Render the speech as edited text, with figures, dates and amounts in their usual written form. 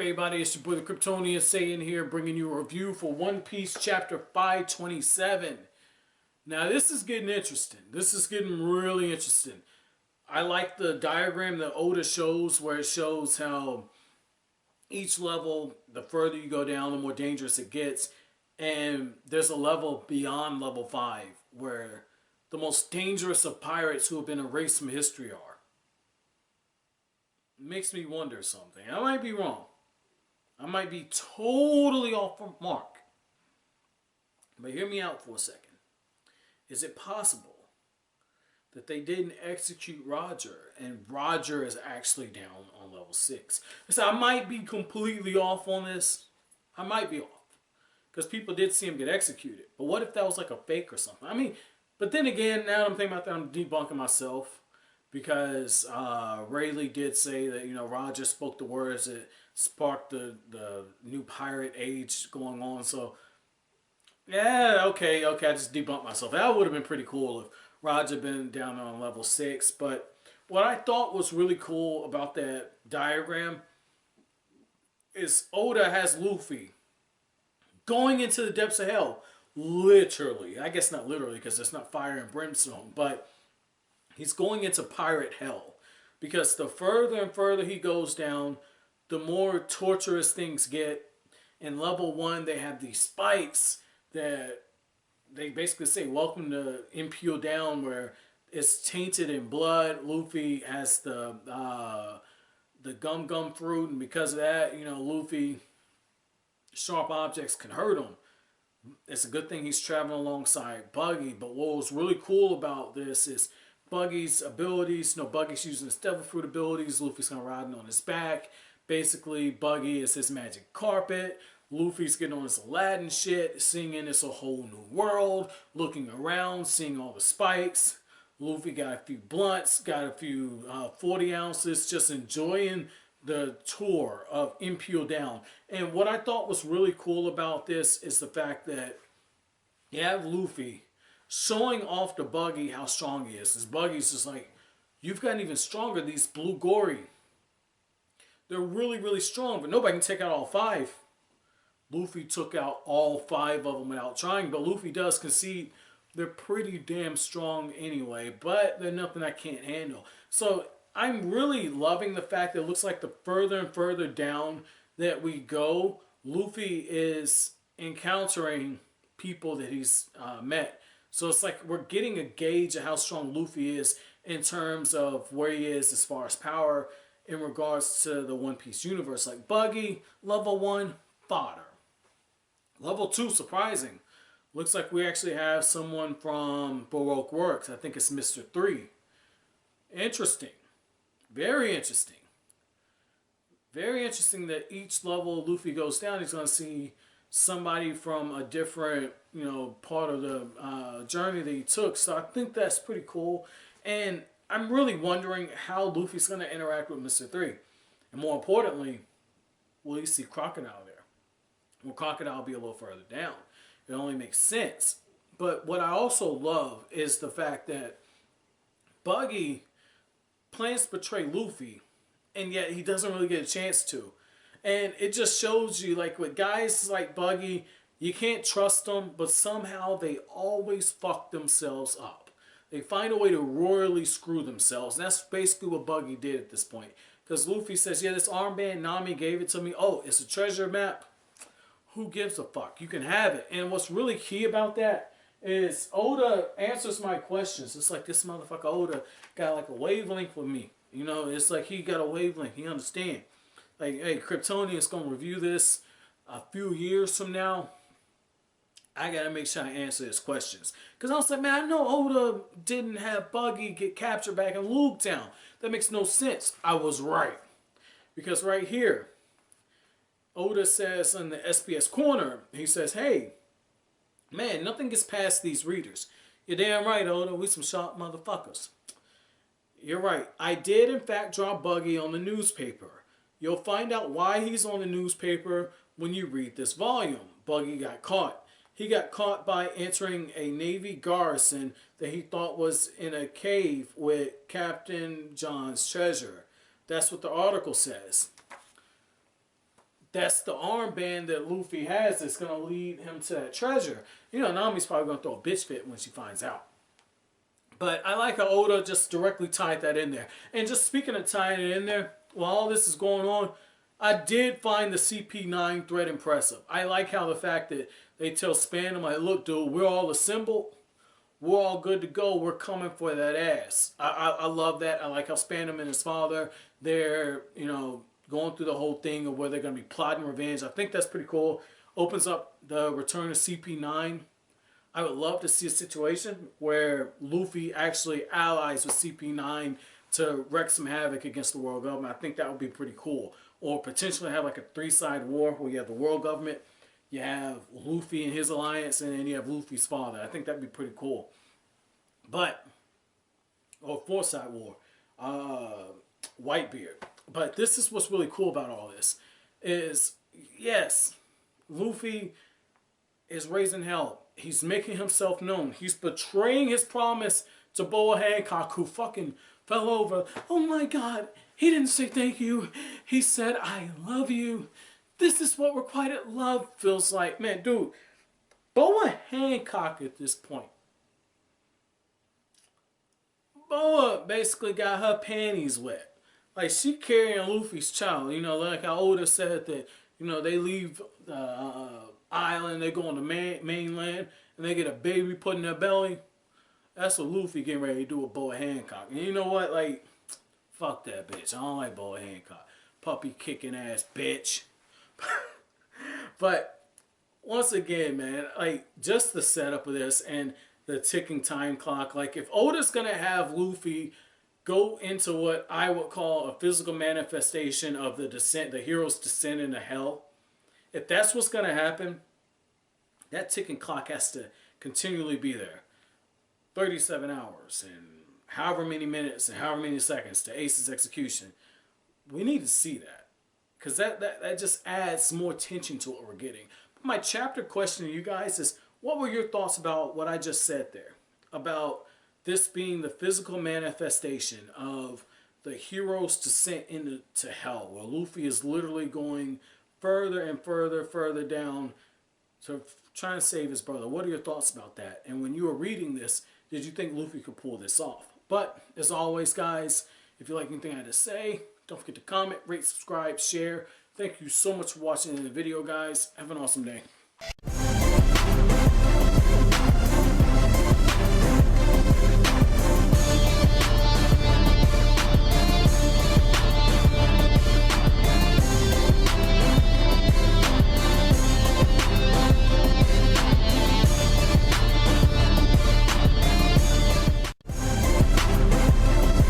everybody? It's your boy the Kryptonian saying here, bringing you a review for One Piece Chapter 527. Now this is getting interesting. This is getting really interesting. I like the diagram that Oda shows, where it shows how each level, the further you go down, the more dangerous it gets. And there's a level beyond level 5 where the most dangerous of pirates who have been erased from history are. Makes me wonder something. I might be wrong. I might be totally off the mark. But hear me out for a second. Is it possible that they didn't execute Roger and Roger is actually down on level 6? So I might be completely off on this. I might be off. Because people did see him get executed. But what if that was like a fake or something? I mean, but then again, now that I'm thinking about that, I'm debunking myself. Because Rayleigh did say that, you know, Roger spoke the words that sparked the new pirate age going on. So, yeah, okay, I just debunked myself. That would have been pretty cool if Roger had been down on level 6. But what I thought was really cool about that diagram is Oda has Luffy going into the depths of hell. Literally. I guess not literally because it's not fire and brimstone, but he's going into pirate hell, because the further and further he goes down, the more torturous things get. In level 1, they have these spikes that they basically say, welcome to Impel Down, where it's tainted in blood. Luffy has the gum fruit, and because of that, you know, Luffy, sharp objects can hurt him. It's a good thing he's traveling alongside Buggy. But what was really cool about this is Buggy's abilities. You know, Buggy's using his devil fruit abilities. Luffy's kind of riding on his back. Basically, Buggy is his magic carpet. Luffy's getting on his Aladdin shit, singing "It's a Whole New World," looking around, seeing all the spikes. Luffy got a few blunts, got a few 40 ounces, just enjoying the tour of Impel Down. And what I thought was really cool about this is the fact that you have Luffy showing off to Buggy how strong he is. Because Buggy's just like, you've gotten even stronger. These Blugori, they're really, really strong, but nobody can take out all 5. Luffy took out all 5 of them without trying, but Luffy does concede they're pretty damn strong anyway, but they're nothing I can't handle. So I'm really loving the fact that it looks like the further and further down that we go, Luffy is encountering people that he's met. So it's like we're getting a gauge of how strong Luffy is in terms of where he is as far as power in regards to the One Piece universe. Like Buggy, level 1, fodder. Level 2, surprising. Looks like we actually have someone from Baroque Works. I think it's Mr. 3. Interesting. Very interesting. Very interesting that each level Luffy goes down, he's going to see somebody from a different, you know, part of the journey that he took. So I think that's pretty cool. And I'm really wondering how Luffy's going to interact with Mr. 3. And more importantly, will you see Crocodile there? Will Crocodile be a little further down? It only makes sense. But what I also love is the fact that Buggy plans to betray Luffy, and yet he doesn't really get a chance to. And it just shows you, like, with guys like Buggy, you can't trust them, but somehow they always fuck themselves up. They find a way to royally screw themselves. And that's basically what Buggy did at this point. Because Luffy says, yeah, this armband, Nami gave it to me. Oh, it's a treasure map. Who gives a fuck? You can have it. And what's really key about that is Oda answers my questions. It's like this motherfucker Oda got like a wavelength with me. You know, it's like he got a wavelength. He understands. Like, hey, Kryptonian's going to review this a few years from now. I got to make sure I answer his questions. Because I was like, man, I know Oda didn't have Buggy get captured back in Lugtown. That makes no sense. I was right. Because right here, Oda says in the SPS corner, he says, hey, man, nothing gets past these readers. You're damn right, Oda. We some sharp motherfuckers. You're right. I did, in fact, draw Buggy on the newspaper. You'll find out why he's on the newspaper when you read this volume. Buggy got caught. He got caught by entering a Navy garrison that he thought was in a cave with Captain John's treasure. That's what the article says. that's the armband that Luffy has that's going to lead him to that treasure. You know, Nami's probably going to throw a bitch fit when she finds out. But I like how Oda just directly tied that in there. And just speaking of tying it in there, while all this is going on, I did find the CP9 thread impressive. I like how the fact that they tell Spandam, like, look, dude, we're all assembled. We're all good to go. We're coming for that ass. I love that. I like how Spandam and his father, they're, you know, going through the whole thing of where they're going to be plotting revenge. I think that's pretty cool. Opens up the return of CP9. I would love to see a situation where Luffy actually allies with CP9 to wreak some havoc against the world government. I think that would be pretty cool. Or potentially have like a three-side war where you have the world government, you have Luffy and his alliance, and then you have Luffy's father. I think that'd be pretty cool. But, or four-side war. Whitebeard. But this is what's really cool about all this. Is, yes, Luffy is raising hell. He's making himself known. He's betraying his promise to Boa Hancock, who fucking fell over. Oh my God. He didn't say thank you. He said, I love you. This is what requited love feels like. Man, dude, Boa Hancock at this point. Boa basically got her panties wet. Like, she carrying Luffy's child. You know, like how Oda said that, you know, they leave the island, they go on the mainland, and they get a baby put in their belly. That's what Luffy getting ready to do with Boa Hancock. And you know what? Like, fuck that bitch. I don't like Boa Hancock. Puppy kicking ass bitch. But once again, man, like, just the setup of this and the ticking time clock. Like, if Oda's gonna have Luffy go into what I would call a physical manifestation of the descent, the hero's descent into hell, if that's what's gonna happen, that ticking clock has to continually be there. 37 hours and however many minutes and however many seconds to Ace's execution. We need to see that. Because that just adds more tension to what we're getting. But my chapter question to you guys is, what were your thoughts about what I just said there? About this being the physical manifestation of the hero's descent into hell, where Luffy is literally going further and further down to trying to save his brother. What are your thoughts about that? And when you were reading this, did you think Luffy could pull this off? But as always, guys, if you like anything I had to say, don't forget to comment, rate, subscribe, share. Thank you so much for watching the video, guys. Have an awesome day.